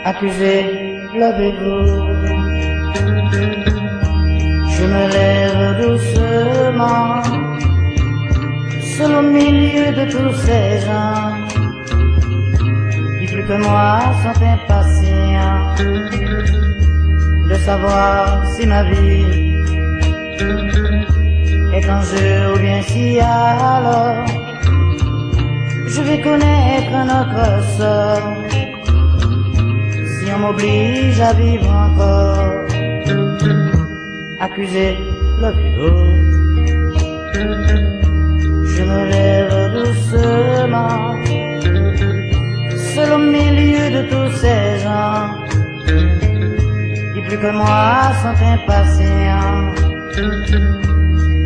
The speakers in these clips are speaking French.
Accusé, levez-vous. Je me lève doucement, seul au milieu de tous ces gens qui plus que moi sont impatients de savoir si ma vie est en jeu ou bien si alors je vais connaître notre sort. Si on m'oblige à vivre encore, accusé, levez-vous. Je me lève doucement, seul au milieu de tous ces gens qui plus que moi sont impatients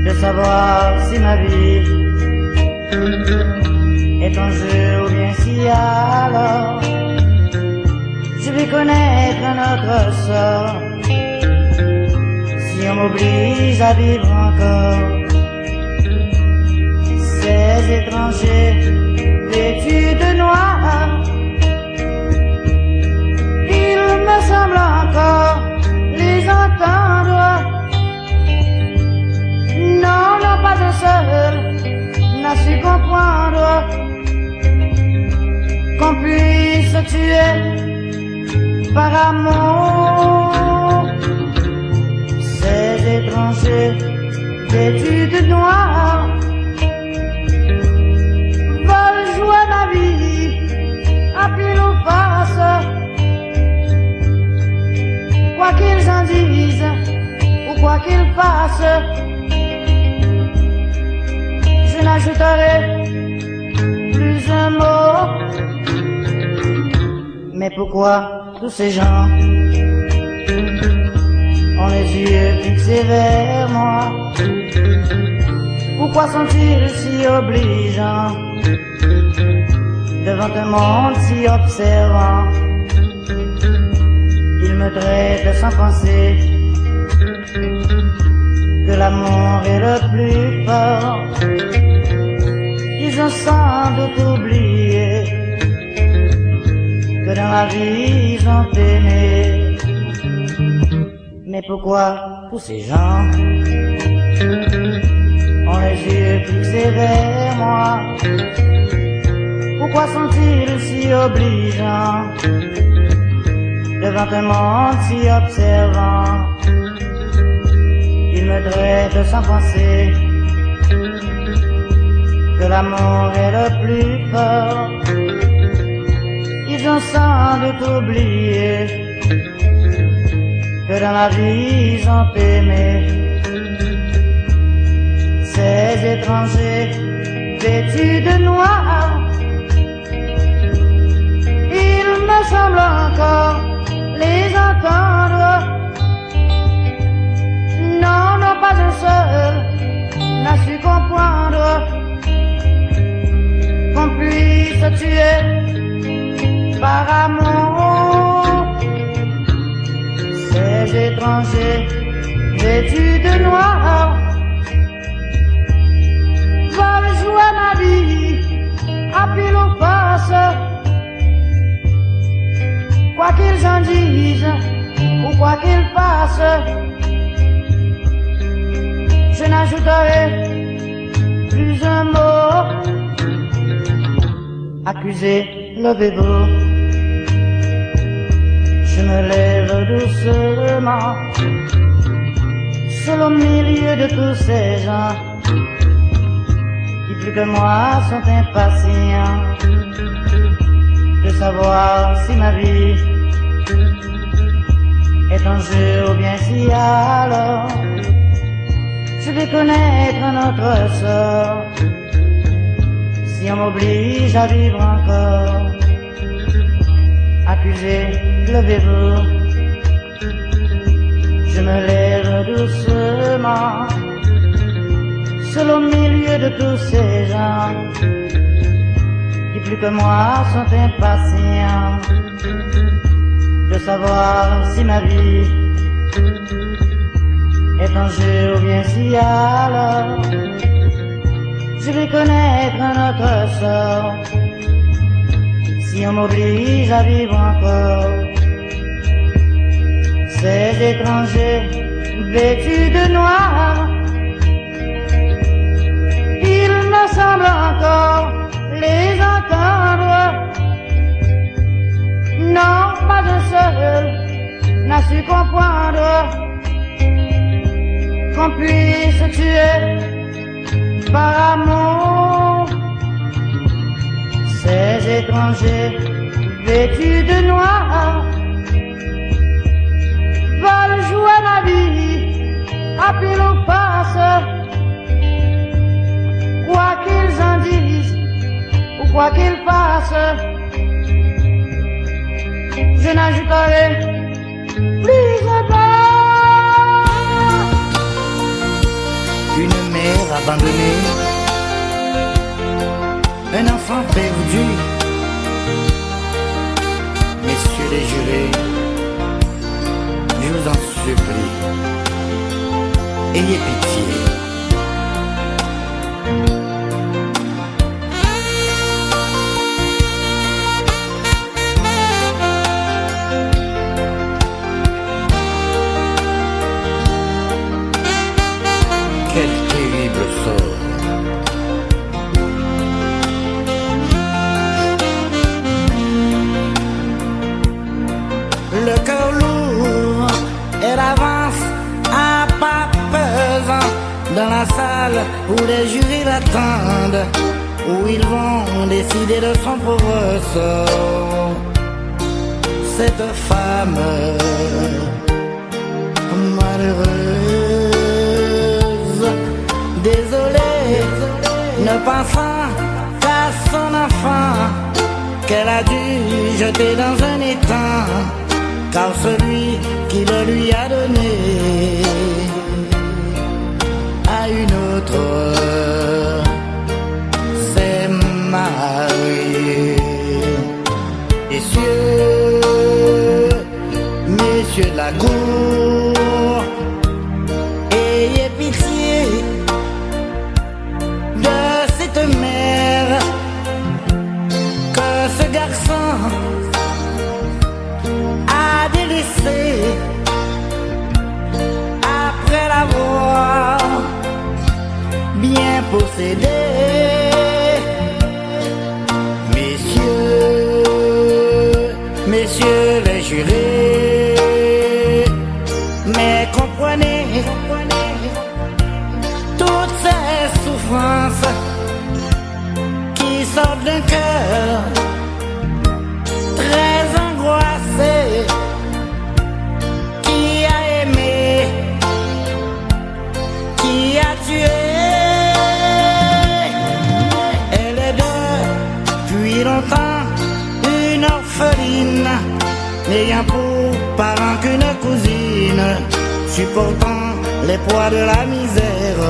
de savoir si ma vie est en jeu ou bien si alors je vais connaître notre sort. Si on m'oblige à vivre encore, ces étrangers vêtus de noir, il me semble encore les entendre. Non, non, pas un seul n'a su comprendre qu'on puisse tuer par amour. Ces étrangers vêtus de noir veulent jouer ma vie à pile ou face. Quoi qu'ils en disent ou quoi qu'ils fassent, je n'ajouterai plus un mot. Mais pourquoi tous ces gens ont les yeux fixés vers moi? Pourquoi sont-ils si obligeants devant un monde si observant? Ils me traitent sans penser que l'amour est le plus fort. Ils ont sans doute oublié que dans la vie ils ont aimé. Mais pourquoi tous ces gens ont les yeux fixés vers moi? Pourquoi sont-ils si obligeants devant un monde si observant? Ils me traitent sans penser que l'amour est le plus fort. Ils ont sans doute oublié que dans la vie ils ont aimé. Ces étrangers vêtus de noir, il me semble encore les entendre. Non, non, pas un seul n'a su comprendre qu'on puisse tuer par amour. Ces étrangers vêtus de noir veulent jouer ma vie à pile ou face. Quoi qu'ils en disent ou quoi qu'ils fassent, je n'ajouterai plus un mot. Accusé, levez-vous. Je me lève doucement, seul au milieu de tous ces gens qui plus que moi sont impatients de savoir si ma vie est en jeu ou bien si alors je vais connaître notre sort. Si on m'oblige à vivre encore, accusé, levez-vous. Je me lève doucement, seul au milieu de tous ces gens qui plus que moi sont impatients de savoir si ma vie est en jeu ou bien si alors je vais connaître notre sort. Si on m'oblige à vivre encore, Ces étrangers vêtus de noir, il me semble encore les entendre. Non, pas un seul n'a su comprendre qu'on puisse tuer par amour. Ces étrangers vêtus de noir veulent jouer la vie à pile ou face, quoi qu'ils en disent ou quoi qu'ils fassent. Je n'ajouterai plus un pas. Une mère abandonnée, un enfant perdu. Messieurs les jurés, je vous en supplie, ayez pitié. Quel terrible sort. Le cœur lourd, elle avance à pas pesant dans la salle où les jurés l'attendent, où ils vont décider de son pauvre sort. Cette femme malheureuse, désolée, ne pensant qu'à son enfant qu'elle a dû jeter dans un étang, car celui qui le lui a donné à une autre s'est marié. Messieurs de la cour, ayez pitié de cette mère que ce garçon a délaissé après l'avoir bien possédé. Messieurs les jurés, mais comprenez toutes ces souffrances qui sortent d'un cœur très angoissé, qui a aimé, qui a tué. Elle est depuis longtemps une orpheline, n'ayant pour parent qu'une cousine, supportant les poids de la misère.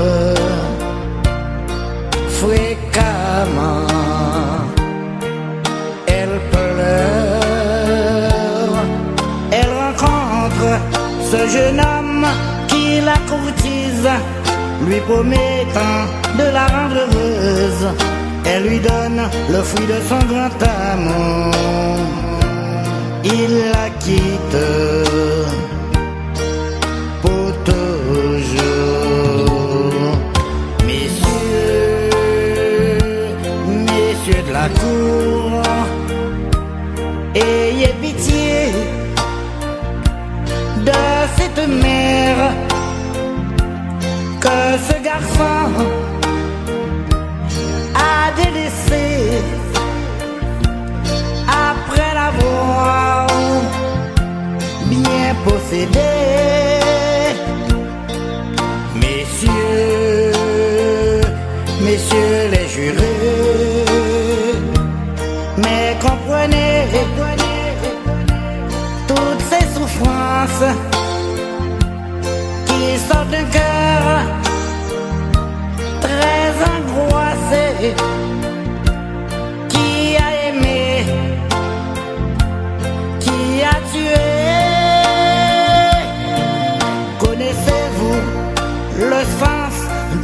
Fréquemment, elle pleure, elle rencontre ce jeune homme qui la courtise, lui promettant de la rendre heureuse. Elle lui donne le fruit de son grand amour. Il la quitte pour toujours. Messieurs de la cour, ayez pitié de cette mère que ce garçon a délaissé après l'avoir bien possédé. Messieurs les jurés, mais comprenez toutes ces souffrances qui sortent d'un cœur très angoissé, qui a aimé, qui a tué. Connaissez-vous le sens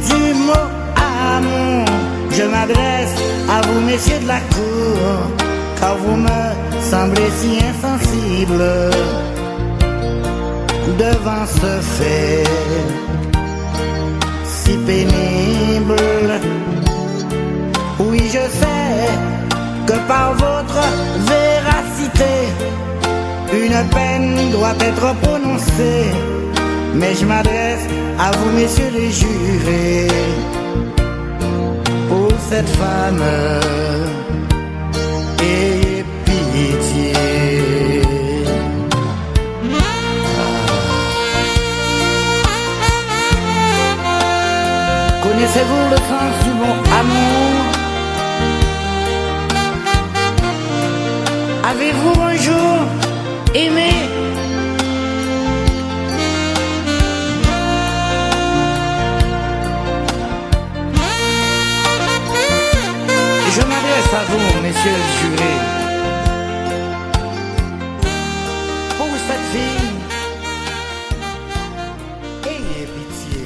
du mot amour? Je m'adresse à vous, messieurs de la cour, car vous me semblez si insensibles devant ce fait si pénible. Oui, je sais que par votre véracité, une peine doit être prononcée. Mais je m'adresse à vous, messieurs les jurés, pour cette femme, ayez pitié. Connaissez-vous le sens du mot amour? Avez-vous un jour aimé? Je m'adresse à vous, messieurs les jurés, pour cette fille, ayez pitié.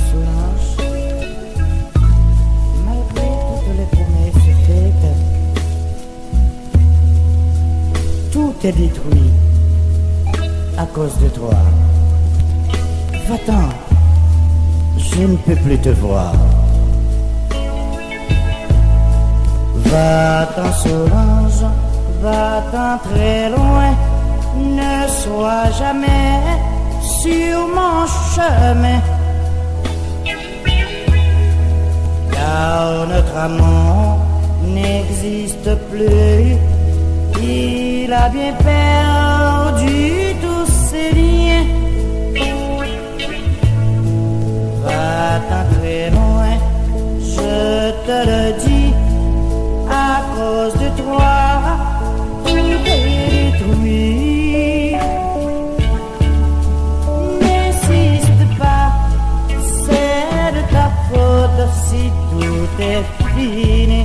Solange, malgré toutes les promesses faites, tout est détruit à cause de toi. Va-t'en. Je ne peux plus te voir. Va-t'en Solange, va-t'en très loin. Ne sois jamais sur mon chemin. Car notre amour n'existe plus. Il a bien perdu tous ses liens. Va-t'en très loin, je te le dis, à cause de toi, tout est détruit. N'insiste pas, c'est de ta faute si tout est fini.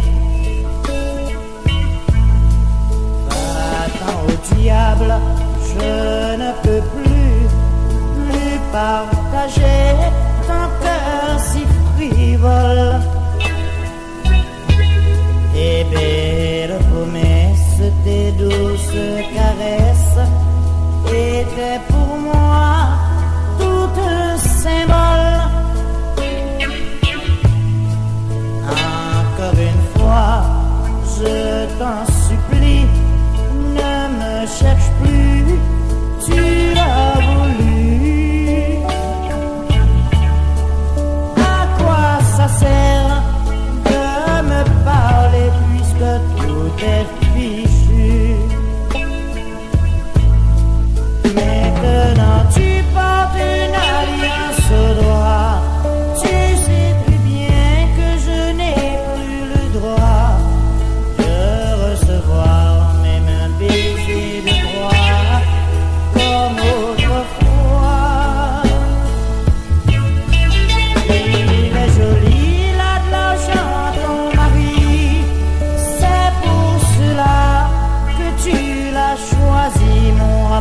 Va-t'en au diable, je ne peux plus partager ton cœur si frivole. Tes belles promesses, tes douces caresses étaient pour moi tout un symbole. Encore une fois, je t'en supplie, ne me cherche plus, tu l'as voulu. Ça sert de me parler puisque tout est fichu. Maintenant tu portes une alliance au doigt. Tu sais très bien que je n'ai plus le droit de recevoir même un baiser de droit comme autrefois. Il est joli.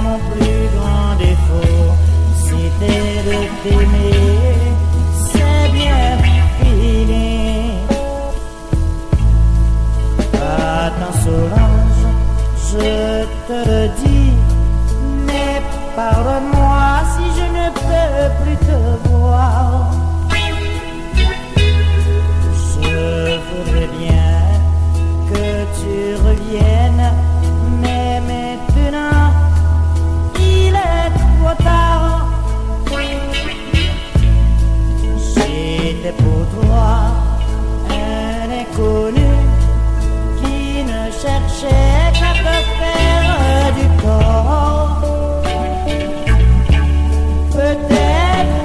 Mon plus grand défaut, c'était de t'aimer, c'est bien fini. Va-t'en Solange, je te le dis, mais pardonne-moi si je ne peux plus te voir. Je voudrais bien que tu reviennes, mais maintenant tard. J'étais pour toi un inconnu qui ne cherchait qu'à te faire du tort. Peut-être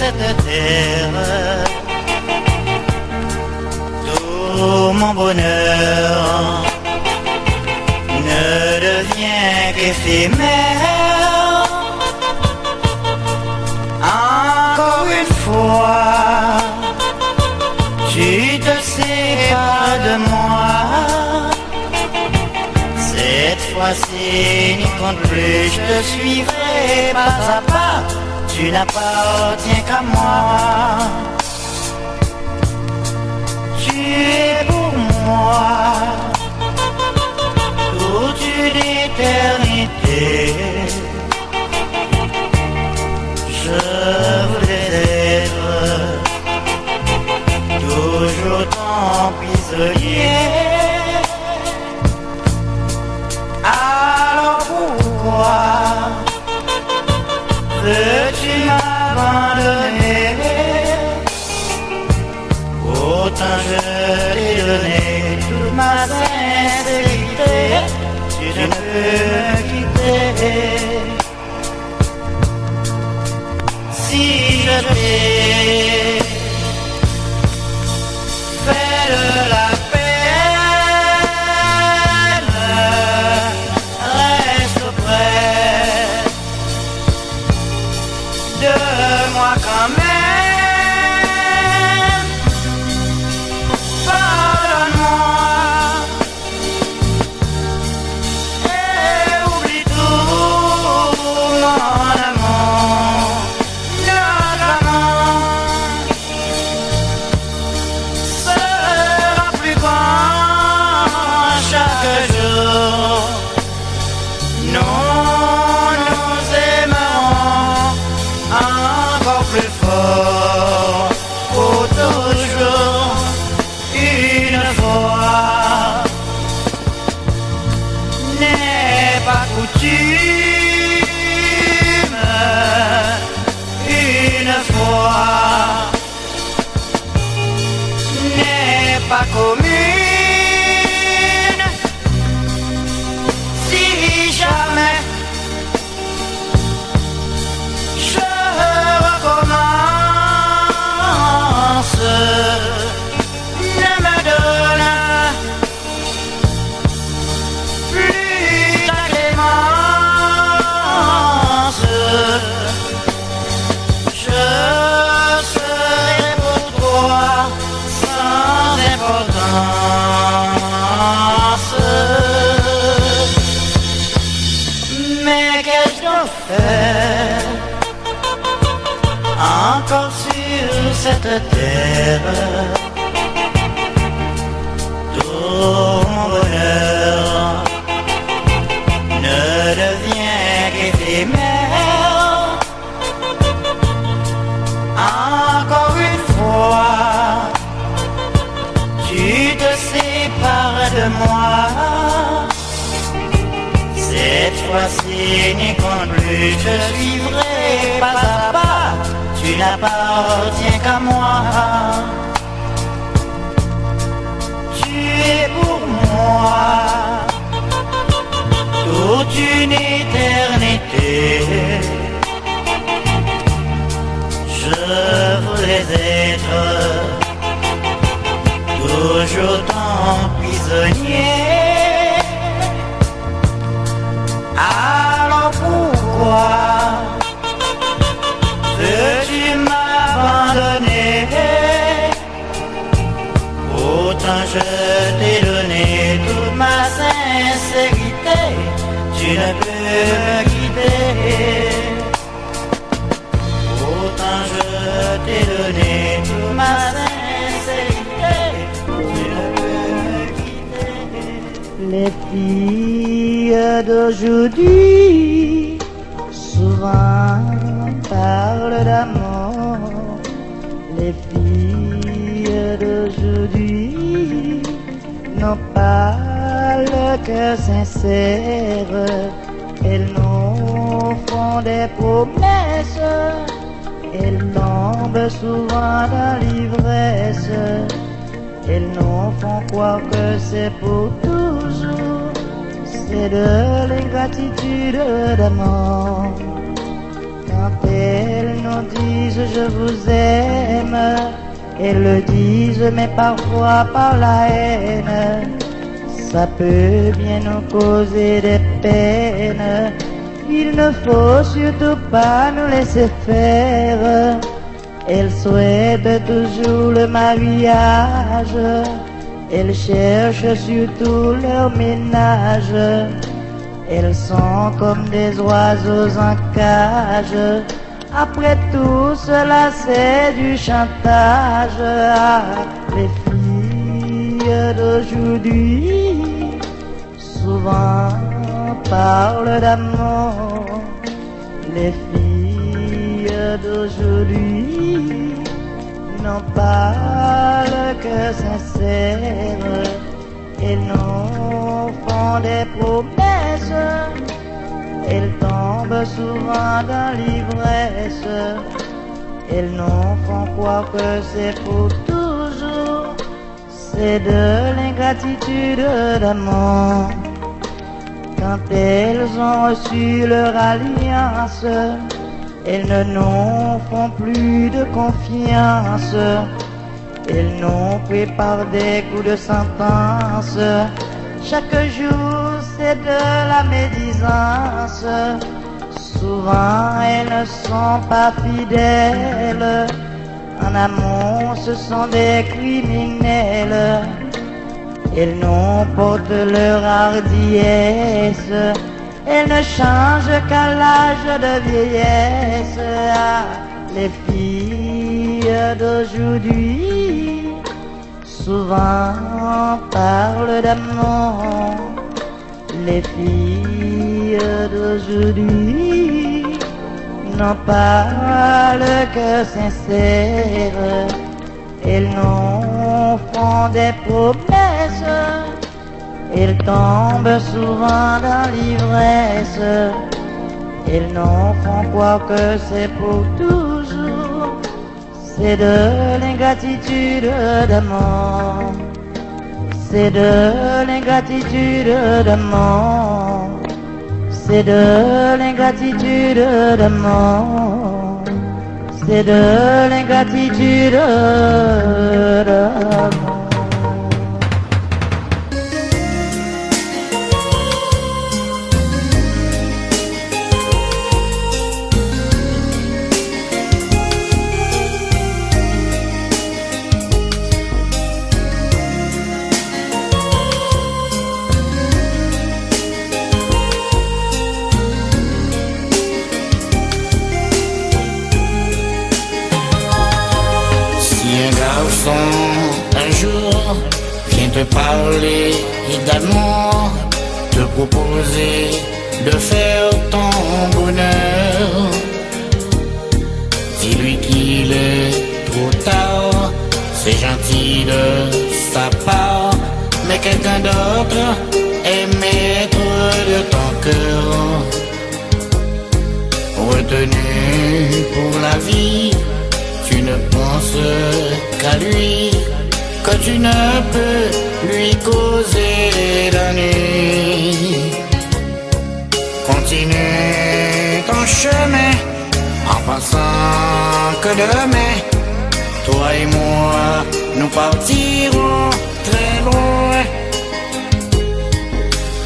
cette terre. Tout mon bonheur ne devient qu'éphémère. Encore une fois, tu te sépares de moi. Cette fois-ci, n'y compte plus, je te suivrai pas à pas. Tu n'appartiens qu'à moi. Tu es pour moi toute une éternité. Je voudrais être toujours ton prisonnier. Alors pourquoi veux-tu m'abandonner? Autant je t'ai donné toute ma sincérité, tu ne peux me quitter. Si je t'ai fait de la de moi quand même. Pardonne-moi et oublie tout mon amour. Notre amour sera plus grand chaque jour. Encore plus fort, pour toujours, une fois. N'est pas coutume, une fois. N'est pas commune, si jamais ne me donne plus ta clémence. Je serai pour toi sans importance. Mais qu'ai-je donc fait encore sur cette terre? Tout mon bonheur ne devient qu'éphémère. Encore une fois, tu te sépares de moi. Cette fois-ci, n'y compte plus, je suivrai pas à pas. Tu n'appartiens qu'à moi. Tu es pour moi toute une éternité. Je voudrais être toujours ton prisonnier. Alors pourquoi veux-tu m'abandonner? Autant je t'ai donné toute ma sincérité, tu ne peux me quitter. Autant je t'ai donné toute ma sincérité, tu ne peux me quitter. Les filles d'aujourd'hui souvent parlent d'amour. Les filles d'aujourd'hui n'ont pas le cœur sincère. Elles nous font des promesses. Elles tombent souvent dans l'ivresse. Elles nous font croire que c'est pour toujours. C'est de l'ingratitude d'amour. Quand elles nous nous disent je vous aime, elles le disent mais parfois par la haine. Ça peut bien nous causer des peines. Il ne faut surtout pas nous laisser faire. Elles souhaitent toujours le mariage. Elles cherchent surtout leur ménage. Elles sont comme des oiseaux en cage. Après tout cela c'est du chantage. Ah, les filles d'aujourd'hui souvent parlent d'amour. Les filles d'aujourd'hui n'en parlent que sincère. Elles nous font des promesses. Elles tombent souvent dans l'ivresse. Elles nous font croire que c'est pour toujours. C'est de l'ingratitude d'amour. Quand elles ont reçu leur alliance, elles ne nous font plus de confiance. Elles nous préparent des coups de sentence. Chaque jour c'est de la médisance. Souvent elles ne sont pas fidèles. En amour ce sont des criminels. Elles nous portent leur hardiesse. Elles ne changent qu'à l'âge de vieillesse. Ah, les filles d'aujourd'hui souvent parlent d'amour. Les filles d'aujourd'hui n'en parlent que sincère. Elles nous font des promesses. Elles tombent souvent dans l'ivresse. Elles nous font croire que c'est pour toujours. C'est de l'ingratitude d'amour. C'est de l'ingratitude d'amour. C'est de l'ingratitude d'amour. C'est de l'ingratitude d'amour. Un jour vient te parler d'amour, te proposer de faire ton bonheur. Dis-lui qu'il est trop tard, c'est gentil de sa part, mais quelqu'un d'autre est maître de ton cœur. Retenu pour la vie, tu ne penses qu'à lui, que tu ne peux lui causer d'ennui. Continue ton chemin en pensant que demain, toi et moi, nous partirons très loin.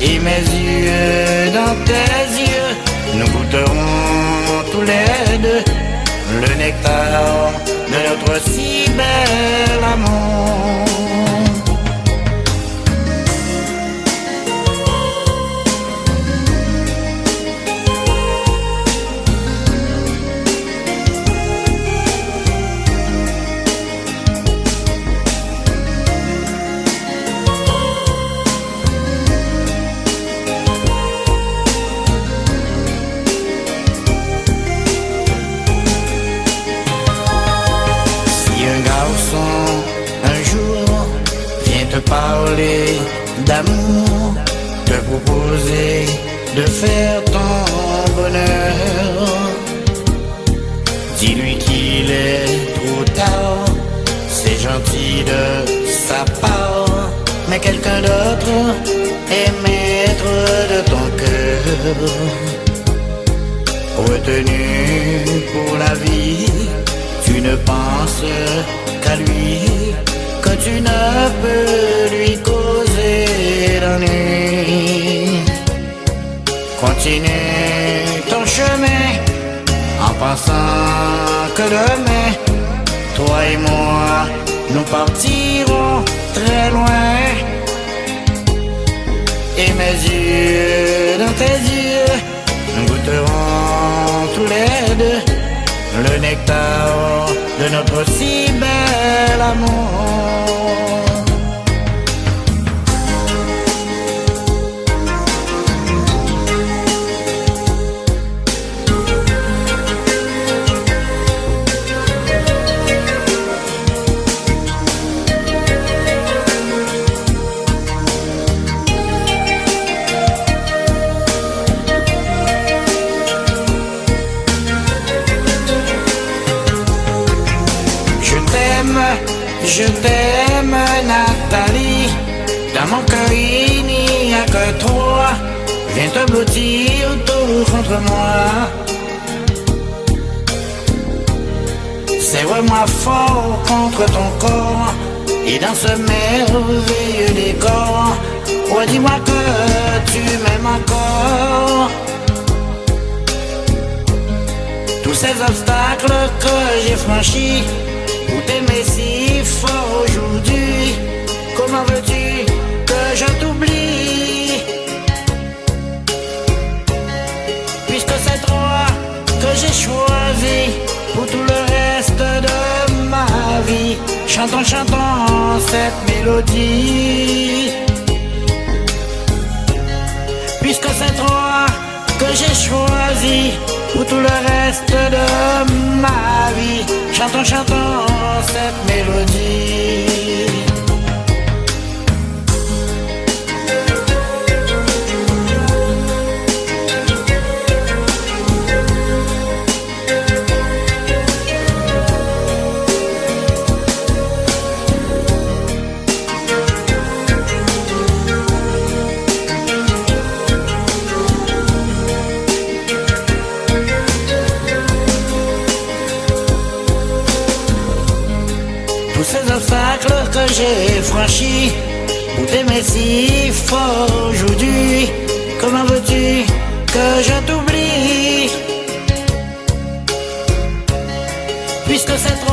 Et mes yeux dans tes yeux, nous goûterons tous les deux le nectar de notre si bel amour. Parler d'amour, te proposer de faire ton bonheur. Dis-lui qu'il est trop tard, c'est gentil de sa part, mais quelqu'un d'autre est maître de ton cœur. Retenu pour la vie. Tu ne penses qu'à lui, que tu ne peux lui causer d'ennui. Continue ton chemin en pensant que demain, toi et moi, nous partirons très loin. Et mes yeux dans tes yeux, nous goûterons tous les deux le nectar de notre si bel amour. Je t'aime, Nathalie. Dans mon cœur, il n'y a que toi. Viens te blottir tout contre moi. Serre-moi fort contre ton corps. Et dans ce merveilleux décor, redis-moi que tu m'aimes encore. Tous ces obstacles que j'ai franchis pour t'aimer si fort aujourd'hui, comment veux-tu que je t'oublie? Puisque c'est toi que j'ai choisi pour tout le reste de ma vie. Chantons, chantons cette mélodie. Puisque c'est toi que j'ai choisi pour tout le reste de ma vie. Chantons, chantons cette mélodie. Tous ces obstacles que j'ai franchis pour t'aimer si fort aujourd'hui, comment veux-tu que je t'oublie? Puisque c'est trop